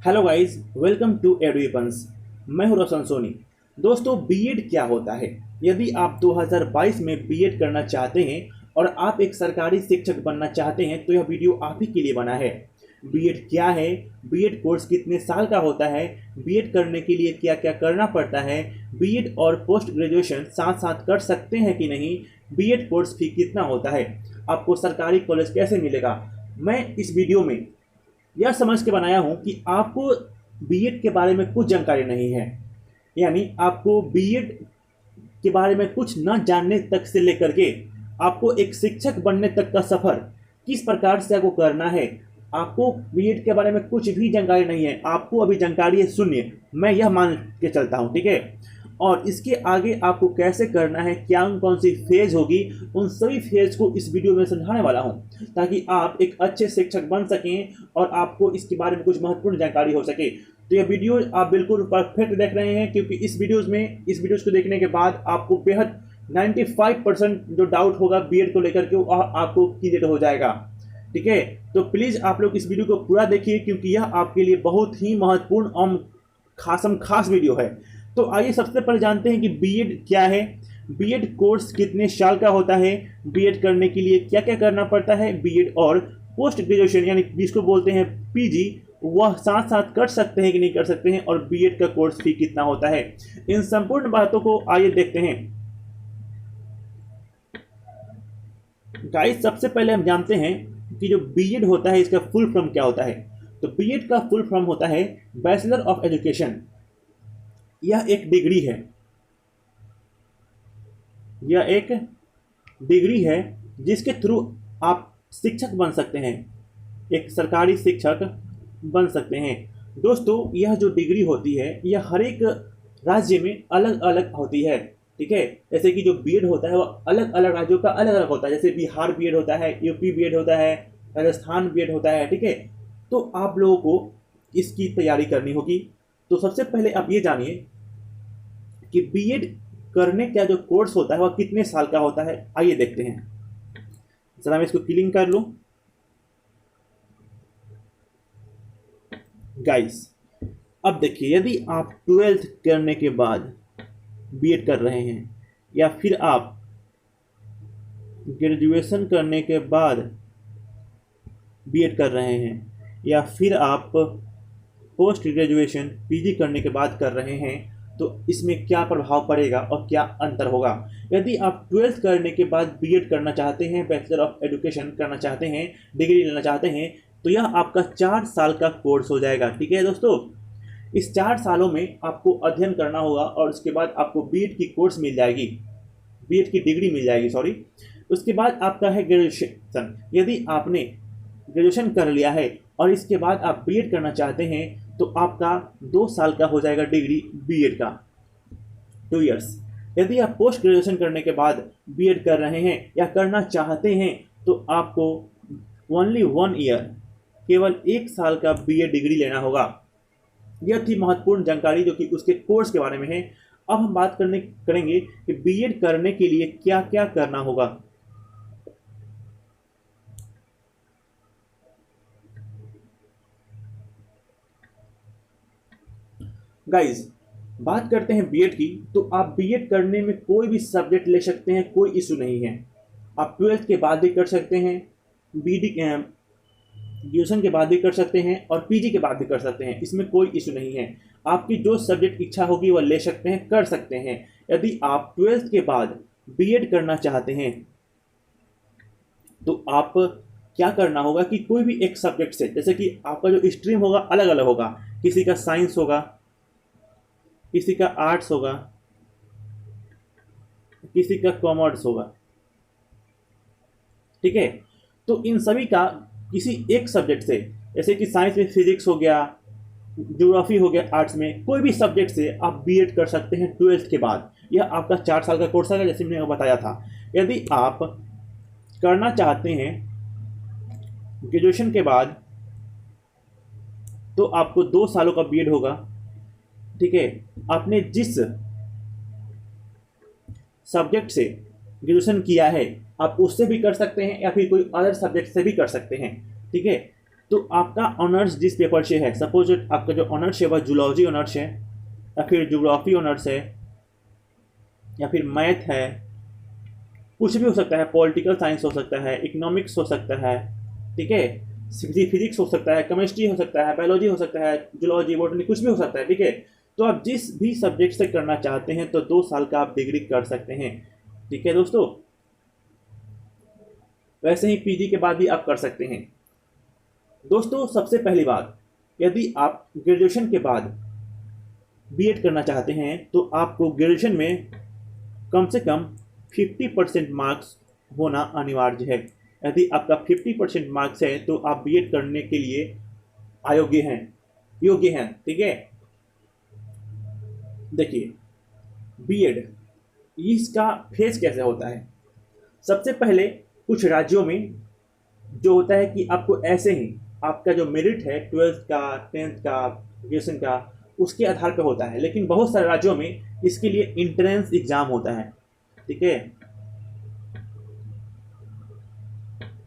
Hello guys, welcome to एडुएपन्स। मैं हूं रोशन सोनी। दोस्तों, बीएड क्या होता है? यदि आप 2022 में बीएड करना चाहते हैं और आप एक सरकारी शिक्षक बनना चाहते हैं तो यह वीडियो आप ही के लिए बना है। बीएड क्या है, बीएड कोर्स कितने साल का होता है, बीएड करने के लिए क्या क्या करना पड़ता है, बीएड और पोस्ट ग्रेजुएशन साथ साथ कर सकते हैं कि नहीं, बीएड कोर्स फी कितना होता है, आपको सरकारी कॉलेज कैसे मिलेगा, मैं इस वीडियो में यह समझ के बनाया हूं कि आपको बीएड के बारे में कुछ जानकारी नहीं है। यानी आपको बीएड के बारे में कुछ न जानने तक से लेकर के आपको एक शिक्षक बनने तक का सफर किस प्रकार से आपको करना है, आपको बीएड के बारे में कुछ भी जानकारी नहीं है। आपको अभी जानकारी है शून्य, मैं यह मान के चलता हूं, ठीक है। और इसके आगे आपको कैसे करना है, क्या कौन सी फेज होगी, उन सभी फेज को इस वीडियो में समझाने वाला हूं ताकि आप एक अच्छे शिक्षक बन सकें और आपको इसके बारे में कुछ महत्वपूर्ण जानकारी हो सके। तो यह वीडियो आप बिल्कुल परफेक्ट देख रहे हैं, क्योंकि इस वीडियोज़ को देखने के बाद आपको बेहद 95% जो डाउट होगा बीएड को लेकर के वह आपको क्लियर हो जाएगा, ठीक है। तो प्लीज़ आप लोग इस वीडियो को पूरा देखिए, क्योंकि यह आपके लिए बहुत ही महत्वपूर्ण और खास वीडियो है। तो आइए सबसे पहले जानते हैं कि बीएड क्या है, बीएड कोर्स कितने साल का होता है, बीएड करने के लिए क्या क्या करना पड़ता है, बीएड और पोस्ट ग्रेजुएशन यानी जिसको बोलते हैं पीजी, वह साथ साथ कर सकते हैं कि नहीं कर सकते हैं, और बीएड का कोर्स फी कितना होता है। इन संपूर्ण बातों को आइए देखते हैं। गाइस, सबसे पहले हम जानते हैं कि जो बीएड होता है इसका फुल फॉर्म क्या होता है। तो बीएड का फुल फॉर्म होता है बैचलर ऑफ एजुकेशन। यह एक डिग्री है, यह एक डिग्री है जिसके थ्रू आप शिक्षक बन सकते हैं, एक सरकारी शिक्षक बन सकते हैं। दोस्तों, यह जो डिग्री होती है यह हर एक राज्य में अलग अलग होती है, ठीक है। जैसे कि जो बीएड होता है वह अलग अलग राज्यों का अलग अलग होता है। जैसे बिहार बीएड होता है, यूपी बीएड होता है, राजस्थान बीएड होता है, ठीक है। तो आप लोगों को इसकी तैयारी करनी होगी। तो सबसे पहले आप ये जानिए कि बीएड करने का जो कोर्स होता है वह कितने साल का होता है। आइए देखते हैं। जरा मैं इसको क्लीन कर लूं। गाइस, अब देखिए, यदि आप 12th करने के बाद बीएड कर रहे हैं, या फिर आप ग्रेजुएशन करने के बाद बीएड कर रहे हैं, या फिर आप पोस्ट ग्रेजुएशन पीजी करने के बाद कर रहे हैं, तो इसमें क्या प्रभाव पड़ेगा और क्या अंतर होगा। यदि आप 12th करने के बाद बीएड करना चाहते हैं, बैचलर ऑफ एजुकेशन करना चाहते हैं, डिग्री लेना चाहते हैं, तो यह आपका 4 साल का कोर्स हो जाएगा, ठीक है दोस्तों। इस 4 सालों में आपको अध्ययन करना होगा और उसके बाद आपको बीएड की कोर्स मिल जाएगी, बीएड की डिग्री मिल जाएगी, सॉरी। उसके बाद आपका है ग्रेजुएशन। यदि आपने ग्रेजुएशन कर लिया है और इसके बाद आप बीएड करना चाहते हैं तो आपका 2 साल का हो जाएगा डिग्री बीएड का, 2 इयर्स। यदि आप पोस्ट ग्रेजुएशन करने के बाद बीएड कर रहे हैं या करना चाहते हैं तो आपको ओनली 1 ईयर, केवल 1 साल का बीएड डिग्री लेना होगा। यह थी महत्वपूर्ण जानकारी जो कि उसके कोर्स के बारे में है। अब हम बात करेंगे कि बीएड करने के लिए क्या क्या करना होगा। गाइज, बात करते हैं बीएड की, तो आप बीएड करने में कोई भी सब्जेक्ट ले सकते हैं, कोई इशू नहीं है। आप 12th के बाद भी कर सकते हैं, बीडी ग्रेजुएशन के बाद भी कर सकते हैं, और पीजी के बाद भी कर सकते हैं, इसमें कोई इशू नहीं है। आपकी जो सब्जेक्ट इच्छा होगी वह ले सकते हैं, कर सकते हैं। यदि आप 12th के बाद बीएड करना चाहते हैं तो आप क्या करना होगा कि कोई भी एक सब्जेक्ट से, जैसे कि आपका जो स्ट्रीम होगा अलग अलग होगा, किसी का साइंस होगा, किसी का आर्ट्स होगा, किसी का कॉमर्स होगा, ठीक है। तो इन सभी का किसी एक सब्जेक्ट से, जैसे कि साइंस में फिजिक्स हो गया, ज्योग्राफी हो गया, आर्ट्स में कोई भी सब्जेक्ट से आप बीएड कर सकते हैं 12th के बाद। यह आपका 4 साल का कोर्स है, जैसे मैंने बताया था। यदि आप करना चाहते हैं ग्रेजुएशन के बाद तो आपको 2 सालों का बीएड होगा, ठीक है। आपने जिस सब्जेक्ट से ग्रेजुएशन किया है आप उससे भी कर सकते हैं, या फिर कोई अदर सब्जेक्ट से भी कर सकते हैं, ठीक है। तो आपका ऑनर्स जिस पेपर से है, सपोज आपका जो ऑनर्स है वह जूलॉजी ऑनर्स है, या फिर ज्योग्राफी ऑनर्स है, या फिर मैथ है, कुछ भी हो सकता है, पॉलिटिकल साइंस हो सकता है, इकोनॉमिक्स हो सकता है, ठीक है, फिजिक्स हो सकता है, केमिस्ट्री हो सकता है, बायोलॉजी हो सकता है, जूलॉजी, बॉटनी, कुछ भी हो सकता है, ठीक है। तो आप जिस भी सब्जेक्ट से करना चाहते हैं तो 2 साल का आप डिग्री कर सकते हैं, ठीक है दोस्तों। वैसे ही पीजी के बाद भी आप कर सकते हैं दोस्तों। सबसे पहली बात, यदि आप ग्रेजुएशन के बाद बीएड करना चाहते हैं तो आपको ग्रेजुएशन में कम से कम 50% मार्क्स होना अनिवार्य है। यदि आपका 50% मार्क्स है तो आप बीएड करने के लिए योग्य हैं, ठीक है। देखिए, बीएड इसका फेज कैसे होता है। सबसे पहले कुछ राज्यों में जो होता है कि आपको ऐसे ही आपका जो मेरिट है 12th का, 10th का, ग्रेजुएशन का, उसके आधार पर होता है। लेकिन बहुत सारे राज्यों में इसके लिए इंट्रेंस एग्जाम होता है, ठीक है।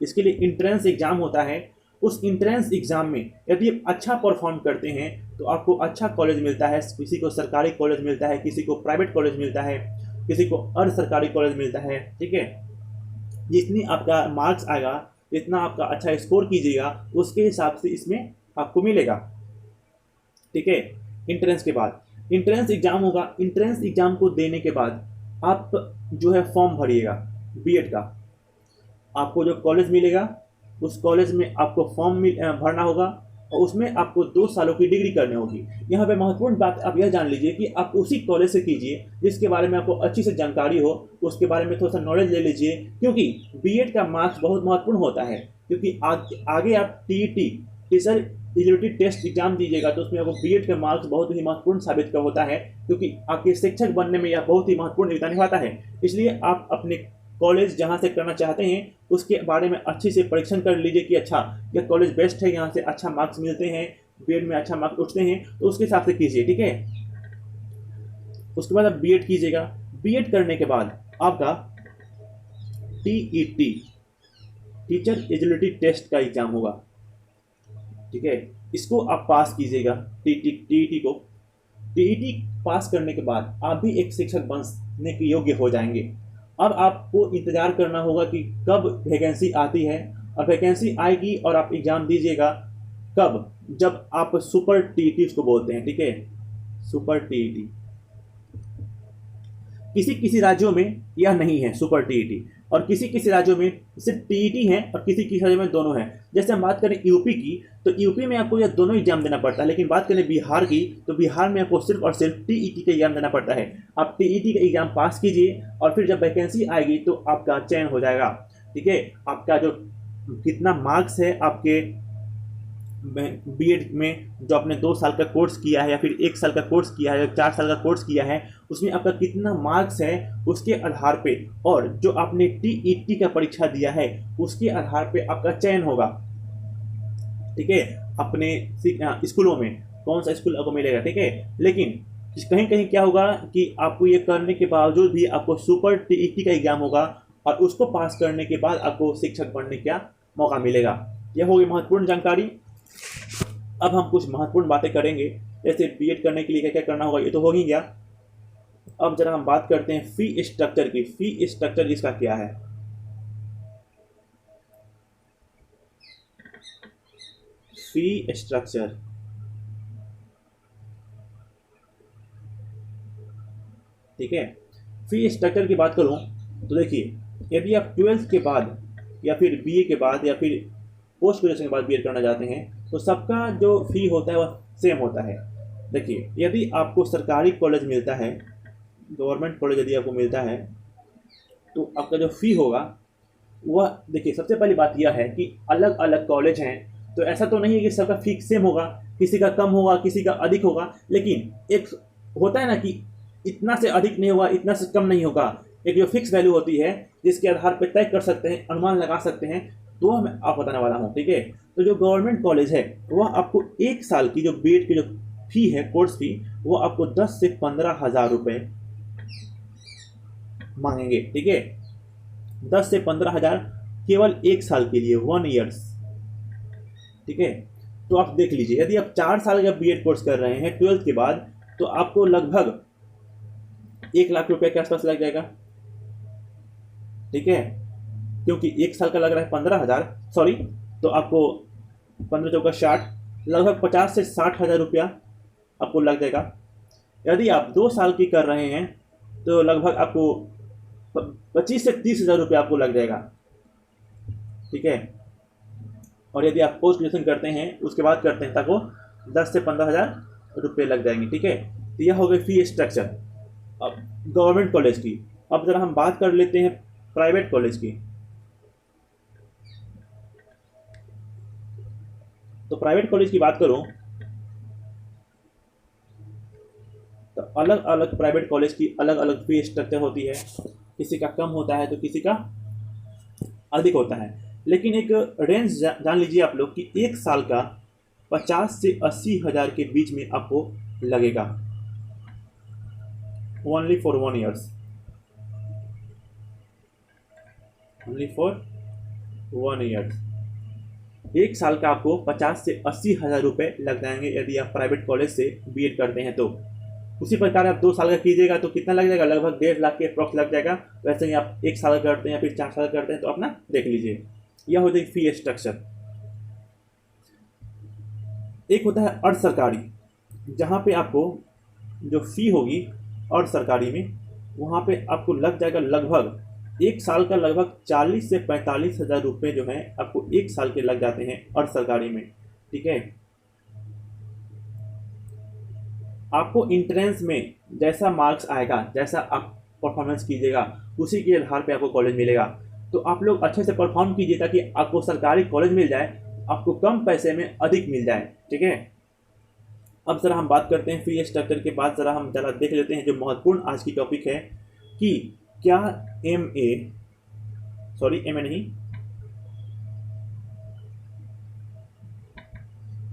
इसके लिए इंट्रेंस एग्जाम होता है। उस इंट्रेंस एग्जाम में यदि आप अच्छा परफॉर्म करते हैं तो आपको अच्छा कॉलेज मिलता है। किसी को सरकारी कॉलेज मिलता है, किसी को प्राइवेट कॉलेज मिलता है, किसी को अर्ध सरकारी कॉलेज मिलता है, ठीक है। जितनी आपका मार्क्स आएगा, जितना आपका अच्छा स्कोर कीजिएगा, उसके हिसाब से इसमें आपको मिलेगा, ठीक है। इंट्रेंस के बाद इंट्रेंस एग्जाम होगा। इंट्रेंस एग्जाम को देने के बाद आप जो है फॉर्म भरिएगा बीएड का। आपको जो कॉलेज मिलेगा उस कॉलेज में आपको फॉर्म भरना होगा और उसमें आपको 2 सालों की डिग्री करनी होगी। यहाँ पे महत्वपूर्ण बात आप यह जान लीजिए कि आप उसी कॉलेज से कीजिए जिसके बारे में आपको अच्छी से जानकारी हो, उसके बारे में थोड़ा सा नॉलेज ले लीजिए, क्योंकि बीएड का मार्क्स बहुत महत्वपूर्ण होता है। क्योंकि आगे आप TET, teacher eligibility test exam दीजिएगा तो उसमें आपको बीएड का मार्क्स बहुत ही महत्वपूर्ण साबित का होता है, क्योंकि आपके शिक्षक बनने में यह बहुत ही महत्वपूर्ण योगदान निभाता है। इसलिए आप अपने कॉलेज जहाँ से करना चाहते हैं उसके बारे में अच्छी से परीक्षण कर लीजिए कि अच्छा यह कॉलेज बेस्ट है, यहाँ से अच्छा मार्क्स मिलते हैं, बीएड में अच्छा मार्क्स उठते हैं, तो उसके हिसाब से कीजिए, ठीक है। उसके बाद आप बीएड कीजिएगा। बीएड करने के बाद आपका टीईटी, टीचर एलिजिबिलिटी टेस्ट का एग्जाम होगा, ठीक है। इसको आप पास कीजिएगा, टीईटी को। टीईटी पास करने के बाद आप भी एक शिक्षक बनने के योग्य हो जाएंगे। अब आपको इंतजार करना होगा कि कब वैकेंसी आती है, और वैकेंसी आएगी और आप एग्जाम दीजिएगा कब, जब आप सुपर टीईटी उसको बोलते हैं, ठीक है, सुपर टीईटी। किसी किसी राज्यों में यह नहीं है सुपर टीईटी, और किसी किसी राज्यों में सिर्फ टीईटी है और किसी किसी राज्यों में दोनों हैं। जैसे हम बात करें यूपी की, तो यूपी में आपको यह दोनों एग्जाम देना पड़ता है। लेकिन बात करें बिहार की, तो बिहार में आपको सिर्फ और सिर्फ टीईटी का एग्जाम देना पड़ता है। आप टीईटी का एग्जाम पास कीजिए और फिर जब वैकेंसी आएगी तो आपका चयन हो जाएगा, ठीक है। आपका जो कितना मार्क्स है आपके बीएड में, जो आपने 2 साल का कोर्स किया है या फिर 1 साल का कोर्स किया है या 4 साल का कोर्स किया है, उसमें आपका कितना मार्क्स है उसके आधार पे, और जो आपने टीईटी का परीक्षा दिया है उसके आधार पे आपका चयन होगा, ठीक है। अपने स्कूलों में कौन सा स्कूल आपको मिलेगा, ठीक है। लेकिन कहीं कहीं क्या होगा कि आपको ये करने के बावजूद भी आपको सुपर टीईटी का एग्जाम होगा और उसको पास करने के बाद आपको शिक्षक बनने का मौका मिलेगा। यह होगी महत्वपूर्ण जानकारी। अब हम कुछ महत्वपूर्ण बातें करेंगे, जैसे बीएड करने के लिए क्या क्या करना होगा, ये तो हो ही गया। अब जरा हम बात करते हैं फी स्ट्रक्चर की। फी स्ट्रक्चर इसका क्या है। फी स्ट्रक्चर, ठीक है। फी स्ट्रक्चर की बात करूं तो देखिए, यदि आप 12th के बाद या फिर बीए के बाद या फिर पोस्ट ग्रेजुएशन के बाद बीएड करना चाहते हैं तो सबका जो फी होता है वह सेम होता है। देखिए, यदि आपको सरकारी कॉलेज मिलता है, गवर्नमेंट कॉलेज यदि आपको मिलता है, तो आपका जो फी होगा वह, देखिए सबसे पहली बात यह है कि अलग अलग कॉलेज हैं, तो ऐसा तो नहीं है कि सबका फी सेम होगा, किसी का कम होगा, किसी का अधिक होगा। लेकिन एक होता है ना कि इतना से अधिक नहीं होगा, इतना से कम नहीं होगा, एक जो फिक्स वैल्यू होती है जिसके आधार पर तय कर सकते हैं, अनुमान लगा सकते हैं, तो मैं आप बताने वाला हूँ, ठीक है। तो जो गवर्नमेंट कॉलेज है वह आपको 1 साल की जो बीएड की जो फी है, कोर्स फी, वो आपको 10 से 15 हज़ार रुपये मांगेंगे, ठीक है। 10 से 15 हज़ार केवल 1 साल के लिए, 1 ईयर्स, ठीक है। तो आप देख लीजिए, यदि आप 4 साल का बीएड कोर्स कर रहे हैं 12th के बाद, तो आपको लगभग 1 लाख रुपए के आसपास लग जाएगा, ठीक है। क्योंकि 1 साल का लग रहा है 15,000, सॉरी, तो आपको 15 चौका 60, लगभग 50 से 60 हज़ार रुपया आपको लग जाएगा। यदि आप 2 साल की कर रहे हैं तो लगभग आपको 25 से 30 हज़ार रुपया आपको लग जाएगा, ठीक है। और यदि आप पोस्ट ग्रेजुएशन करते हैं उसके बाद करते हैं तब वो 10 से 15 हज़ार रुपये लग जाएंगे, ठीक है। तो यह हो गई फी स्ट्रक्चर अब गवर्नमेंट कॉलेज की। अब ज़रा हम बात कर लेते हैं प्राइवेट कॉलेज की। तो प्राइवेट कॉलेज की बात करूं तो अलग अलग प्राइवेट कॉलेज की अलग अलग फी स्ट्रक्चर होती है, किसी का कम होता है तो किसी का अधिक होता है। लेकिन एक रेंज जान लीजिए आप लोग कि 1 साल का 50 से 80 हज़ार के बीच में आपको लगेगा, only for 1 years, only for 1 years. 1 साल का आपको 50 से 80 हज़ार रुपये लग जाएंगे यदि आप प्राइवेट कॉलेज से बीएड करते हैं तो। उसी प्रकार आप 2 साल का कीजिएगा तो कितना लग जाएगा, लगभग 1.5 लाख के अप्रॉक्स लग जाएगा। वैसे ही आप 1 साल करते हैं या फिर 4 साल करते हैं तो अपना देख लीजिए। यह हो जाएगी फी स्ट्रक्चर। एक होता है अर्ध सरकारी, जहाँ पे आपको जो फी होगी अर्ध सरकारी में, वहाँ पे आपको लग जाएगा लगभग 1 साल का लगभग 40 से 45 हज़ार रुपये जो है आपको 1 साल के लग जाते हैं अर्ध सरकारी में, ठीक है। आपको इंट्रेंस में जैसा मार्क्स आएगा, जैसा आप परफॉर्मेंस कीजिएगा, उसी के आधार पे आपको कॉलेज मिलेगा। तो आप लोग अच्छे से परफॉर्म कीजिए ताकि आपको सरकारी कॉलेज मिल जाए, आपको कम पैसे में अधिक मिल जाए, ठीक है। अब ज़रा हम बात करते हैं फी स्ट्रक्चर के बाद ज़रा हम देख लेते हैं जो महत्वपूर्ण आज की टॉपिक है कि क्या एमए नहीं,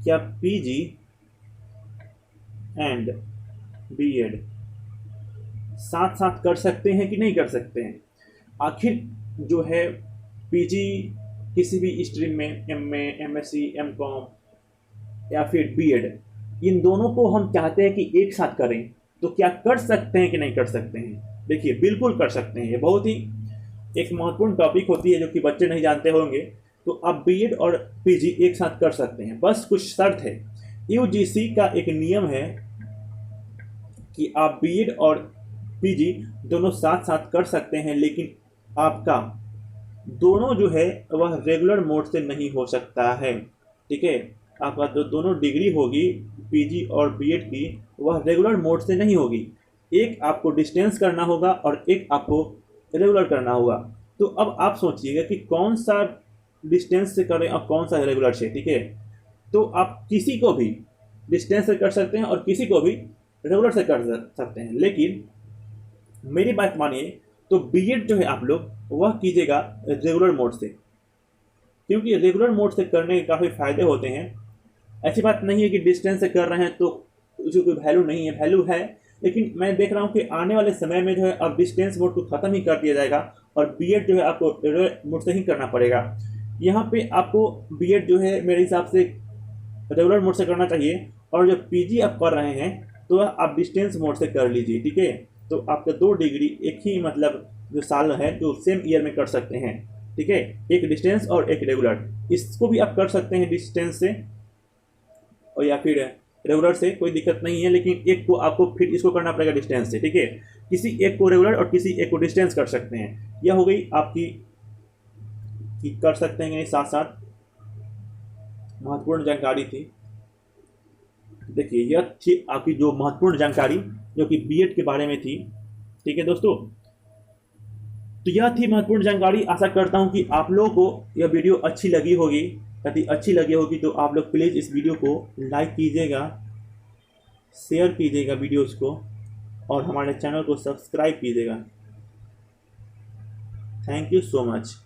क्या पीजी एंड बीएड साथ साथ कर सकते हैं कि नहीं कर सकते हैं। आखिर जो है पीजी किसी भी स्ट्रीम में, एमए, एमएससी, एमकॉम या फिर बीएड, इन दोनों को हम चाहते हैं कि एक साथ करें, तो क्या कर सकते हैं कि नहीं कर सकते हैं। देखिए बिल्कुल कर सकते हैं। ये बहुत ही एक महत्वपूर्ण टॉपिक होती है जो कि बच्चे नहीं जानते होंगे। तो आप बीएड और पीजी एक साथ कर सकते हैं, बस कुछ शर्त है। यूजीसी का एक नियम है कि आप बीएड और पीजी दोनों साथ साथ कर सकते हैं, लेकिन आपका दोनों जो है वह रेगुलर मोड से नहीं हो सकता है, ठीक है। आपका जो दोनों डिग्री होगी पीजी और बीएड की, वह रेगुलर मोड से नहीं होगी। एक आपको डिस्टेंस करना होगा और एक आपको रेगुलर करना होगा। तो अब आप सोचिएगा कि कौन सा डिस्टेंस से करें और कौन सा रेगुलर से, ठीक है। तो आप किसी को भी डिस्टेंस से कर सकते हैं और किसी को भी रेगुलर से कर सकते हैं, लेकिन मेरी बात मानिए तो बीएड जो है आप लोग वह कीजिएगा रेगुलर मोड से, क्योंकि रेगुलर मोड से करने के काफ़ी फ़ायदे होते हैं। ऐसी बात नहीं है कि डिस्टेंस से कर रहे हैं तो उसकी कोई वैल्यू नहीं है, वैल्यू है। लेकिन मैं देख रहा हूँ कि आने वाले समय में जो है अब डिस्टेंस मोड को ख़त्म ही कर दिया जाएगा और बीएड जो है आपको रेगुलर मोड से ही करना पड़ेगा। यहाँ पे आपको बीएड जो है मेरे हिसाब से रेगुलर मोड से करना चाहिए, और जो पीजी आप कर रहे हैं तो आप डिस्टेंस मोड से कर लीजिए, ठीक है। तो आपका 2 डिग्री एक ही मतलब जो साल है जो सेम ईयर में कर सकते हैं, ठीक है। एक डिस्टेंस और एक रेगुलर, इसको भी आप कर सकते हैं डिस्टेंस से और या फिर रेगुलर से, कोई दिक्कत नहीं है। लेकिन एक को आपको फिर इसको करना पड़ेगा डिस्टेंस से, ठीक है। किसी एक को रेगुलर और किसी एक को डिस्टेंस कर सकते हैं। यह हो गई आपकी कि कर सकते हैं साथ साथ, महत्वपूर्ण जानकारी थी। देखिए यह थी आपकी जो महत्वपूर्ण जानकारी जो कि बीएड के बारे में थी, ठीक है दोस्तों। तो यह थी महत्वपूर्ण जानकारी। आशा करता हूं कि आप लोगों को यह वीडियो अच्छी लगी होगी। यदि अच्छी लगी होगी तो आप लोग प्लीज़ इस वीडियो को लाइक कीजिएगा, शेयर कीजिएगा वीडियोस को, और हमारे चैनल को सब्सक्राइब कीजिएगा। Thank you so much.